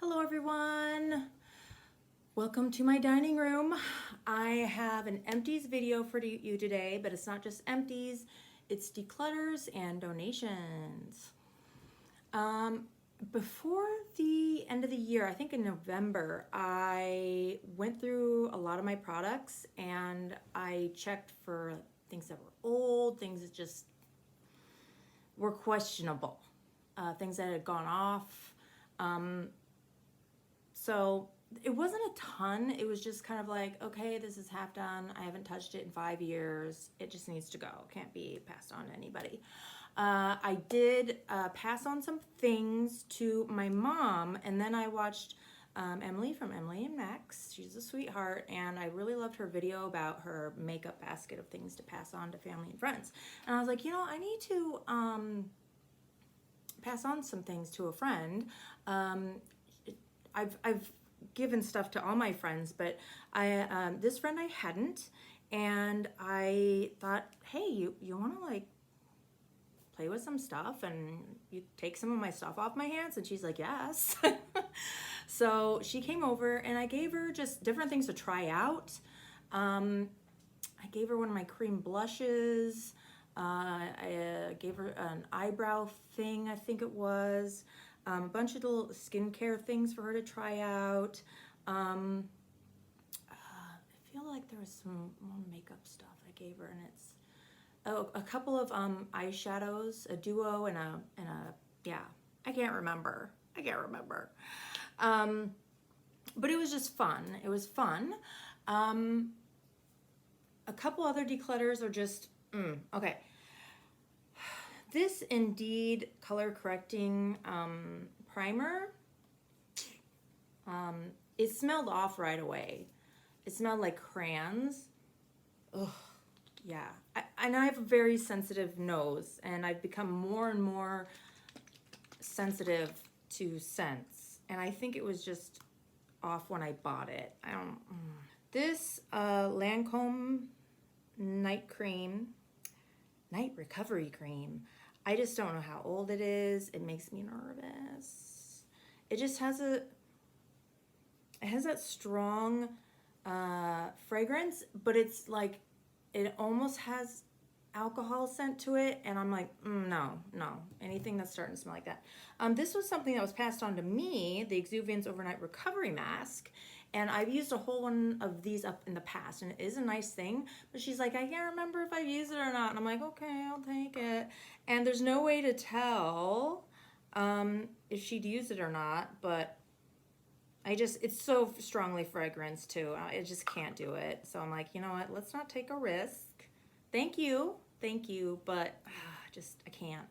Hello everyone, welcome to my dining room. I have an empties video for you today, but it's not just empties, it's declutters and donations. Before the end of the year, I think in November, I went through a lot of my products and I checked for things that were old, things that just were questionable, things that had gone off. So it wasn't a ton. It was just kind of like, okay, this is half done. I haven't touched it in 5 years. It just needs to go. Can't be passed on to anybody. I did pass on some things to my mom, and then I watched Emily from Emily and Max. She's a sweetheart, and I really loved her video about her makeup basket of things to pass on to family and friends. And I was like, you know, I need to pass on some things to a friend. I've given stuff to all my friends, but this friend I hadn't, and I thought, hey, you want to like play with some stuff and you take some of my stuff off my hands? And she's like, yes. So she came over and I gave her just different things to try out. I gave her one of my cream blushes. I gave her an eyebrow thing, I think it was. A bunch of little skincare things for her to try out. I feel like there was some more makeup stuff I gave her, and it's a couple of eyeshadows, a duo and a yeah, I can't remember. But it was just fun. It was fun. A couple other declutters are just okay. This Indeed color correcting primer, it smelled off right away. It smelled like crayons. Ugh, yeah. And I have a very sensitive nose, and I've become more and more sensitive to scents. And I think it was just off when I bought it. This Lancome night recovery cream. I just don't know how old it is. It makes me nervous. It just has it has that strong fragrance, but it's like, it almost has alcohol scent to it, and I'm like, no, anything that's starting to smell like that. This was something that was passed on to me, the Exuberance Overnight Recovery Mask, and I've used a whole one of these up in the past, and it is a nice thing, but she's like, I can't remember if I've used it or not, and I'm like, okay, I'll take it. And there's no way to tell if she'd used it or not, but it's so strongly fragranced too. I just can't do it. So I'm like, you know what, let's not take a risk. Thank you, but I can't.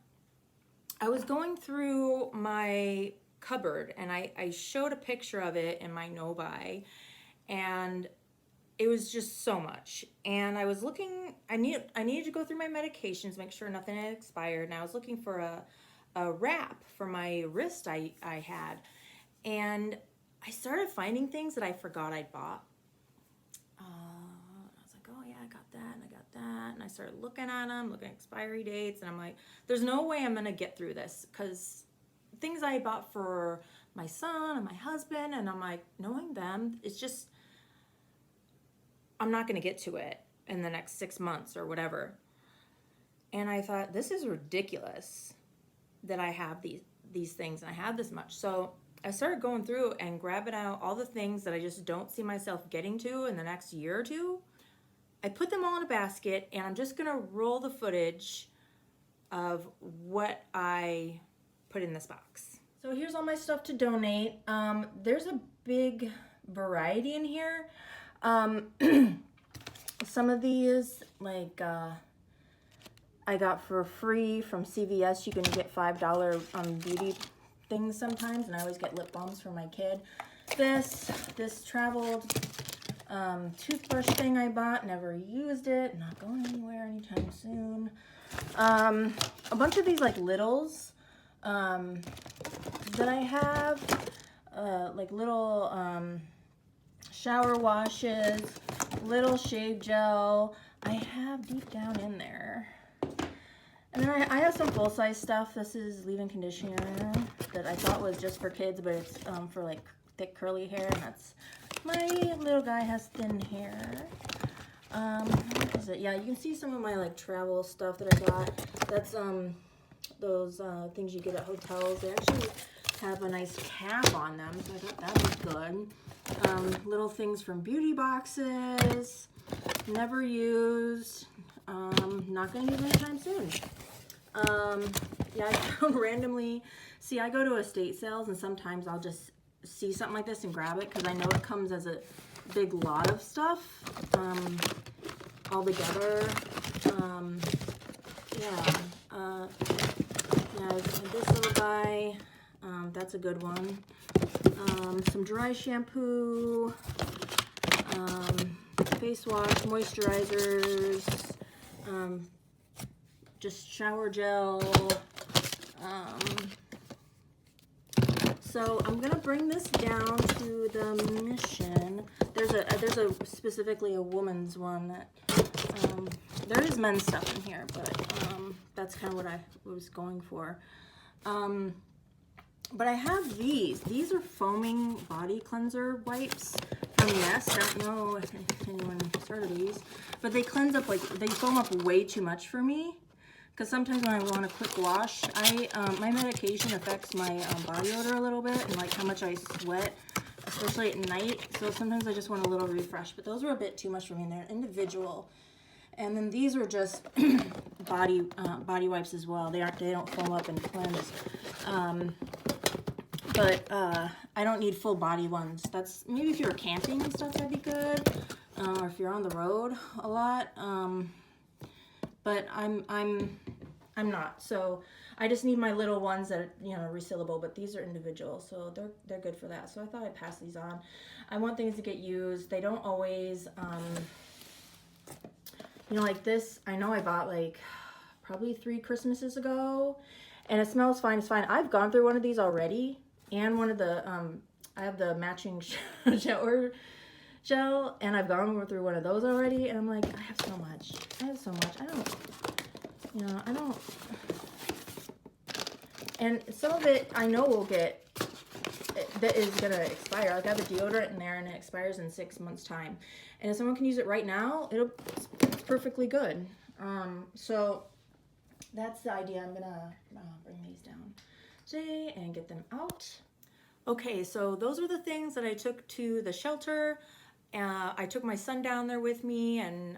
I was going through my cupboard and I showed a picture of it in my no-buy, and it was just so much. And I was looking, I needed to go through my medications, make sure nothing had expired, and I was looking for a wrap for my wrist I had, and I started finding things that I forgot I'd bought. I was like, oh yeah, I got that, and I got that, and I started looking at them, looking at expiry dates, and I'm like, there's no way I'm gonna get through this, because things I bought for my son and my husband, and I'm like, knowing them, it's just, I'm not gonna get to it in the next 6 months or whatever. And I thought, this is ridiculous that I have these things and I have this much. So I started going through and grabbing out all the things that I just don't see myself getting to in the next year or two. I put them all in a basket, and I'm just gonna roll the footage of what I put in this box. So here's all my stuff to donate. There's a big variety in here. Some of these, like, I got for free from CVS. You can get $5 beauty things sometimes, and I always get lip balms for my kid. This traveled toothbrush thing I bought, never used it, not going anywhere anytime soon. A bunch of these like littles that I have, like little shower washes, little shave gel. I have deep down in there And then I have some full-size stuff. This is leave-in conditioner that I thought was just for kids, but it's for like thick curly hair, and that's, my little guy has thin hair. What is it? Yeah, you can see some of my like travel stuff that I got. That's those things you get at hotels. They actually have a nice cap on them, so I thought that was good. Little things from beauty boxes, never used, not gonna use anytime soon. Yeah, I found randomly, see, I go to estate sales and sometimes I'll just see something like this and grab it because I know it comes as a big lot of stuff all together. Yeah, this little guy, that's a good one. Some dry shampoo, face wash, moisturizers, just shower gel. So I'm gonna bring this down to the Mission. There's a specifically a woman's one that there is men's stuff in here, but that's kind of what I was going for. But I have these. These are foaming body cleanser wipes from Nest. I don't know if anyone heard of these, but they cleanse up, like, they foam up way too much for me. Because sometimes when I want a quick wash, my medication affects my body odor a little bit and like how much I sweat, especially at night. So sometimes I just want a little refresh. But those were a bit too much for me, and they're individual. And then these are just body wipes as well. They don't foam up and cleanse. But I don't need full body ones. That's maybe if you're camping and stuff, that'd be good, or if you're on the road a lot. But I'm not. So I just need my little ones that are, you know, resealable. But these are individual, so they're good for that. So I thought I'd pass these on. I want things to get used. They don't always, you know, like this. I know I bought like probably 3 Christmases ago, and it smells fine. It's fine. I've gone through one of these already. And one of the, I have the matching shower gel, and I've gone through one of those already, and I'm like, I have so much. I don't, and some of it I know will get, that is going to expire. Like I have a deodorant in there, and it expires in 6 months' time. And if someone can use it right now, it's perfectly good. So that's the idea. I'm going to bring these down today and get them out. Okay, so those were the things that I took to the shelter. I took my son down there with me, and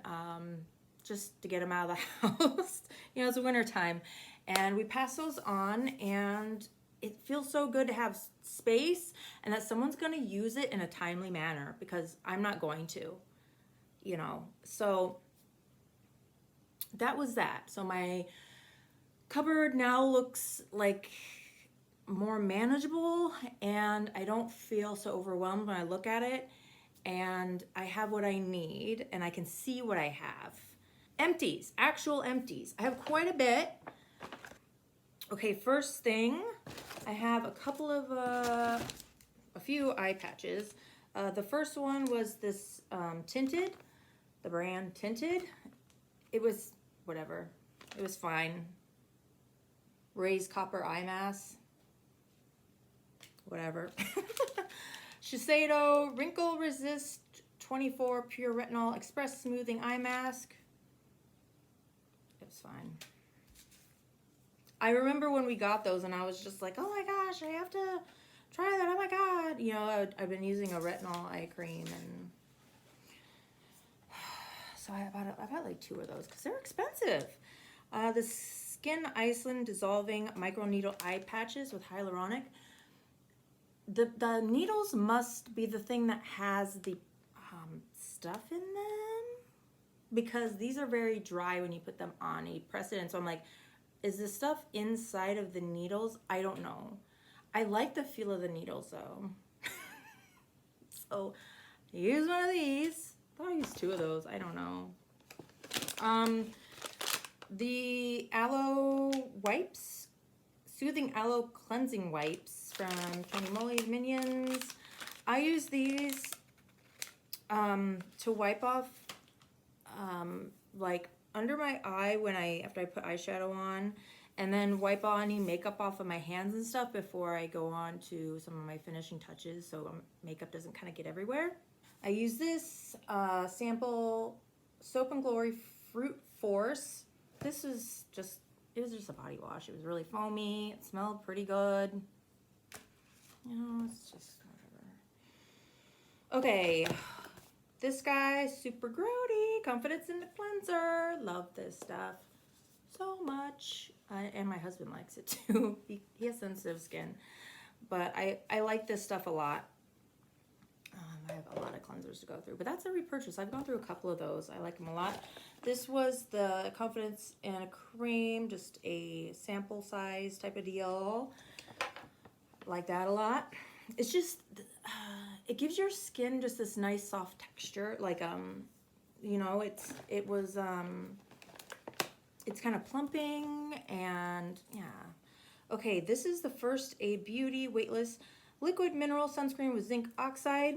just to get him out of the house. You know, it's winter time, and we passed those on, and it feels so good to have space and that someone's going to use it in a timely manner, because I'm not going to, you know. So that was that. So my cupboard now looks like more manageable, and I don't feel so overwhelmed when I look at it, and I have what I need, and I can see what I have. Empties, actual empties. I have quite a bit. Okay, first thing, I have a couple of a few eye patches. The first one was this Tinted, the brand Tinted. It was whatever, it was fine. Raised copper eye mask, whatever. Shiseido Wrinkle Resist 24 Pure Retinol Express Smoothing Eye Mask. It was fine. I remember when we got those, and I was just like, oh my gosh, I have to try that, oh my god. You know, I've been using a retinol eye cream, and so I bought like 2 of those because they're expensive. The Skin Iceland Dissolving Microneedle Eye Patches with Hyaluronic. The needles must be the thing that has the stuff in them, because these are very dry when you put them on. You press it in, so I'm like, is the stuff inside of the needles? I don't know. I like the feel of the needles though. So use one of these. I thought I used 2 of those. I don't know. The aloe wipes, Soothing Aloe Cleansing Wipes from Kenny Molly's Minions. I use these to wipe off like under my eye after I put eyeshadow on, and then wipe all any makeup off of my hands and stuff before I go on to some of my finishing touches, so makeup doesn't kind of get everywhere. I use this sample Soap and Glory Fruit Force. This is just, it was just a body wash. It was really foamy. It smelled pretty good. You know, it's just whatever. Okay, this guy, super grody, Confidence in the Cleanser. Love this stuff so much. And my husband likes it too. He has sensitive skin, but I like this stuff a lot. I have a lot of cleansers to go through, but that's a repurchase. I've gone through a couple of those. I like them a lot. This was the Confidence in a Cream, just a sample size type of deal. Like that a lot. It's just, it gives your skin just this nice soft texture. Like, you know, it's kind of plumping, and yeah. Okay, this is the First Aid Beauty Weightless Liquid Mineral Sunscreen with Zinc Oxide.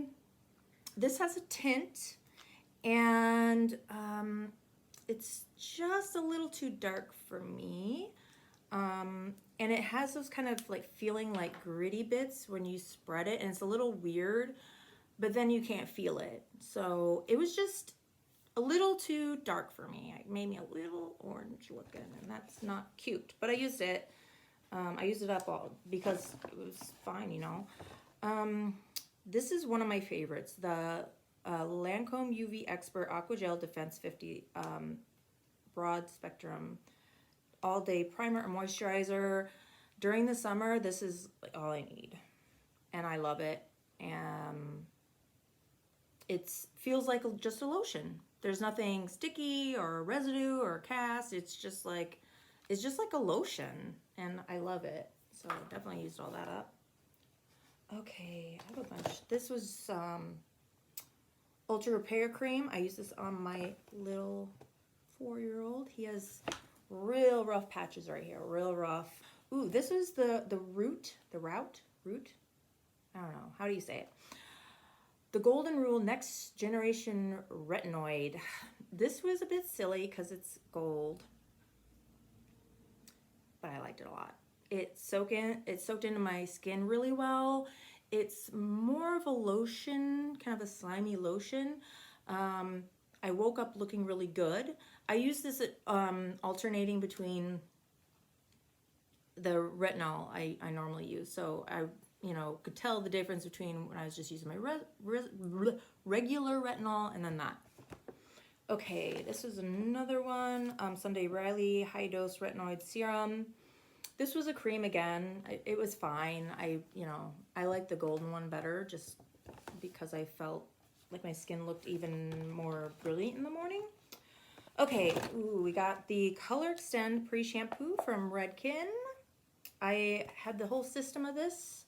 This has a tint, and it's just a little too dark for me. And it has those kind of like feeling like gritty bits when you spread it, and it's a little weird, but then you can't feel it. So it was just a little too dark for me. It made me a little orange looking, and that's not cute, but I used it. I used it up all because it was fine, you know. This is one of my favorites, the Lancome UV Expert Aqua Gel Defense 50 Broad Spectrum All Day Primer and Moisturizer. During the summer, this is all I need, and I love it. And it feels like just a lotion. There's nothing sticky or residue or cast. It's just like a lotion, and I love it. So definitely used all that up. Okay, I have a bunch. This was Ultra Repair Cream. I use this on my little 4-year-old. He has real rough patches right here, real rough. Ooh, this is the Root. I don't know, how do you say it? The Golden Rule Next Generation Retinoid. This was a bit silly because it's gold, but I liked it a lot. It soaked into my skin really well. It's more of a lotion, kind of a slimy lotion. I woke up looking really good. I use this alternating between the retinol I normally use, so I could tell the difference between when I was just using my regular retinol and then that. Okay, this is another one, Sunday Riley High Dose Retinoid Serum. This was a cream again. It was fine. I like the golden one better just because I felt like my skin looked even more brilliant in the morning. Okay, ooh, we got the Color Extend Pre-Shampoo from Redkin. I had the whole system of this.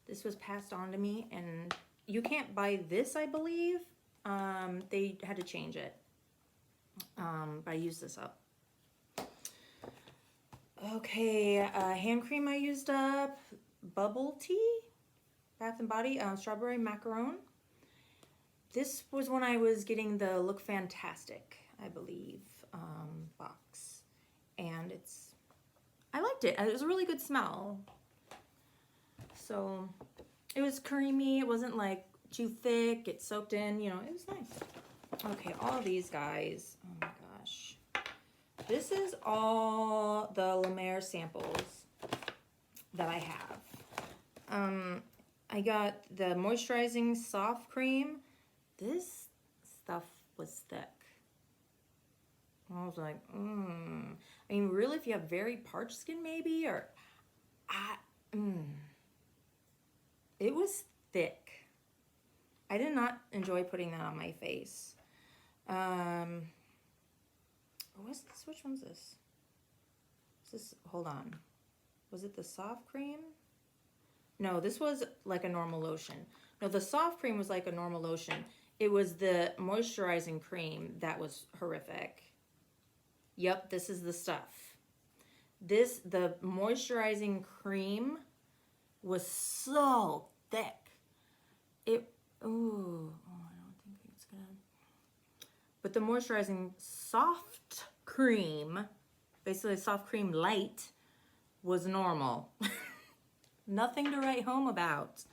This was passed on to me, and you can't buy this, I believe. They had to change it. But I used this up. Okay, hand cream I used up. Bubble Tea, Bath and Body, Strawberry Macaron. This was when I was getting the Look Fantastic, I believe, box. And I liked it. It was a really good smell. So it was creamy. It wasn't like too thick. It soaked in, it was nice. Okay, all these guys. Oh my gosh. This is all the La Mer samples that I have. I got the Moisturizing Soft Cream. This stuff was thick. I was like, I mean, really, if you have very parched skin, maybe, or, it was thick. I did not enjoy putting that on my face. What's this? Which one's this? Is this, hold on. Was it the soft cream? No, this was like a normal lotion. No, the soft cream was like a normal lotion. It was the moisturizing cream that was horrific. Yep, this is the stuff. The moisturizing cream was so thick. I don't think it's gonna. But the moisturizing soft cream, basically a soft cream light, was normal. Nothing to write home about.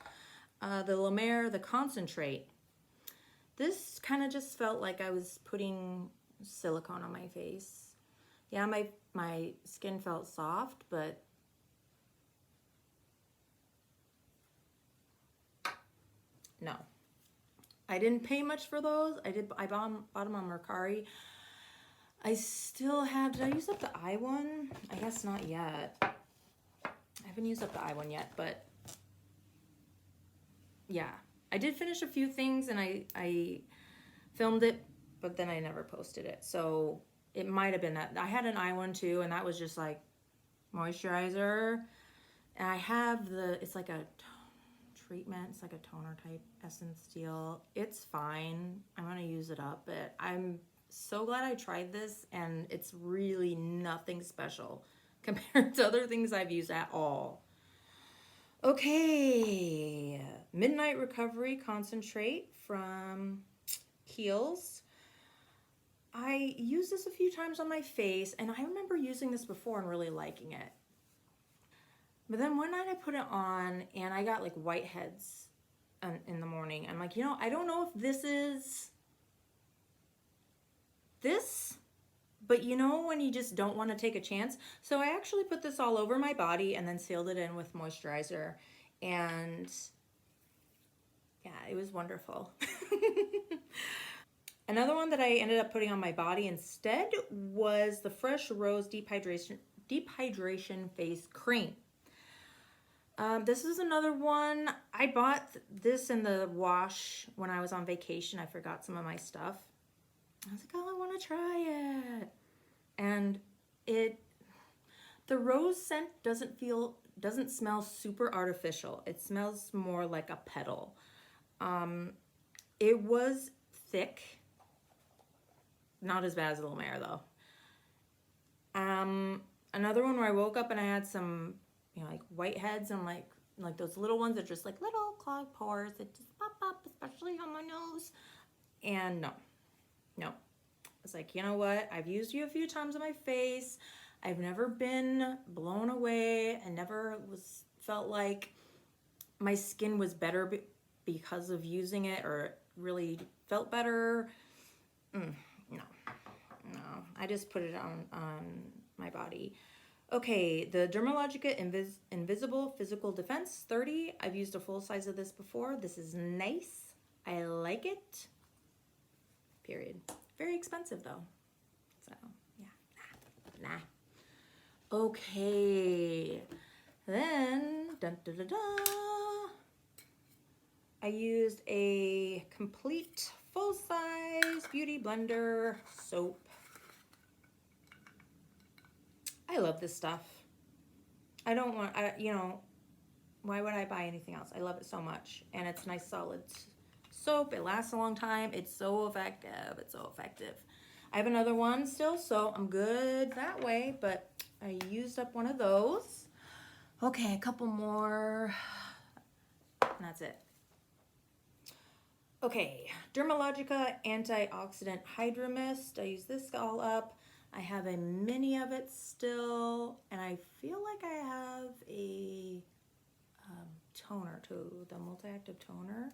The La Mer, the concentrate. This kind of just felt like I was putting silicone on my face. Yeah, my skin felt soft, but no. I didn't pay much for those. I bought them on Mercari. I still have, did I use up the eye one? I guess not yet. I haven't used up the eye one yet, but yeah. I did finish a few things and I filmed it, but then I never posted it. So it might have been that. I had an eye one too, and that was just like moisturizer. And I have it's like a treatment. It's like a toner type essence deal. It's fine. I'm going to use it up, but I'm so glad I tried this, and it's really nothing special compared to other things I've used at all. Okay, Midnight Recovery Concentrate from Kiehl's. I used this a few times on my face, and I remember using this before and really liking it. But then one night I put it on, and I got like whiteheads in the morning. I'm like, you know, I don't know if this is this, but you know when you just don't want to take a chance? So I actually put this all over my body and then sealed it in with moisturizer, and yeah, it was wonderful. Another one that I ended up putting on my body instead was the Fresh Rose Dehydration Face Cream. This is another one. I bought this in the wash when I was on vacation. I forgot some of my stuff. I was like, oh, I want to try it. And the rose scent doesn't smell super artificial. It smells more like a petal. It was thick. Not as bad as the La Mer though. Another one where I woke up and I had some, you know, like whiteheads and like those little ones that are just like little clogged pores that just pop up, especially on my nose. And no. It's like, you know what? I've used you a few times on my face. I've never been blown away. I never felt like my skin was better because of using it, or really felt better. No. I just put it on my body. Okay, the Dermalogica Invisible Physical Defense 30. I've used a full size of this before. This is nice. I like it. Period. Very expensive though. So, yeah. Nah. Okay. Then, I used a complete full-size Beauty Blender soap. I love this stuff. I don't want, you know, why would I buy anything else? I love it so much. And it's nice solid soap. It lasts a long time. It's so effective. It's so effective. I have another one still, so I'm good that way, but I used up one of those. Okay, a couple more, and that's it. Okay, Dermalogica Antioxidant Hydra Mist. I use this all up. I have a mini of it still, and I feel like I have a toner too, the multi-active toner.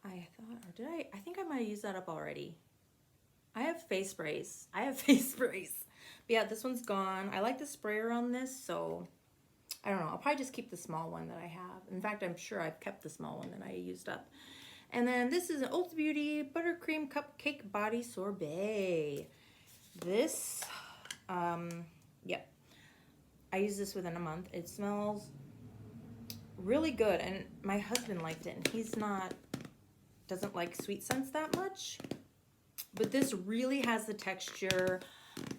I thought, or did I think I might have used that up already. I have face sprays. But yeah, this one's gone. I like the sprayer on this, so I don't know. I'll probably just keep the small one that I have. In fact, I'm sure I've kept the small one that I used up. And then this is an Ulta Beauty Buttercream Cupcake Body Sorbet. This, yep. I used this within a month. It smells really good, and my husband liked it, and he's doesn't like sweet scents that much. But this really has the texture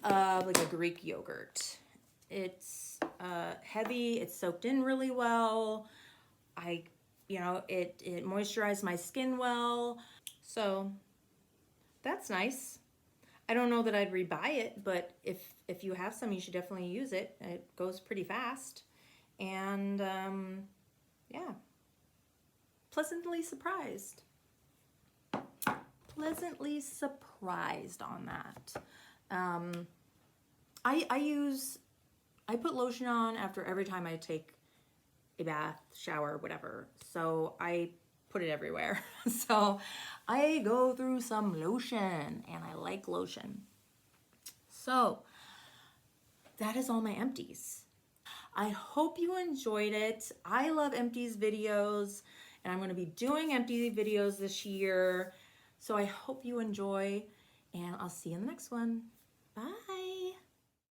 of like a Greek yogurt. It's heavy. It's soaked in really well. It moisturized my skin well. So that's nice. I don't know that I'd rebuy it, but if you have some, you should definitely use it. It goes pretty fast. And yeah, pleasantly surprised on that. I put lotion on after every time I take a bath, shower, whatever. So I put it everywhere. So I go through some lotion, and I like lotion. So that is all my empties. I hope you enjoyed it. I love empties videos, and I'm going to be doing empty videos this year. So I hope you enjoy, and I'll see you in the next one. Bye.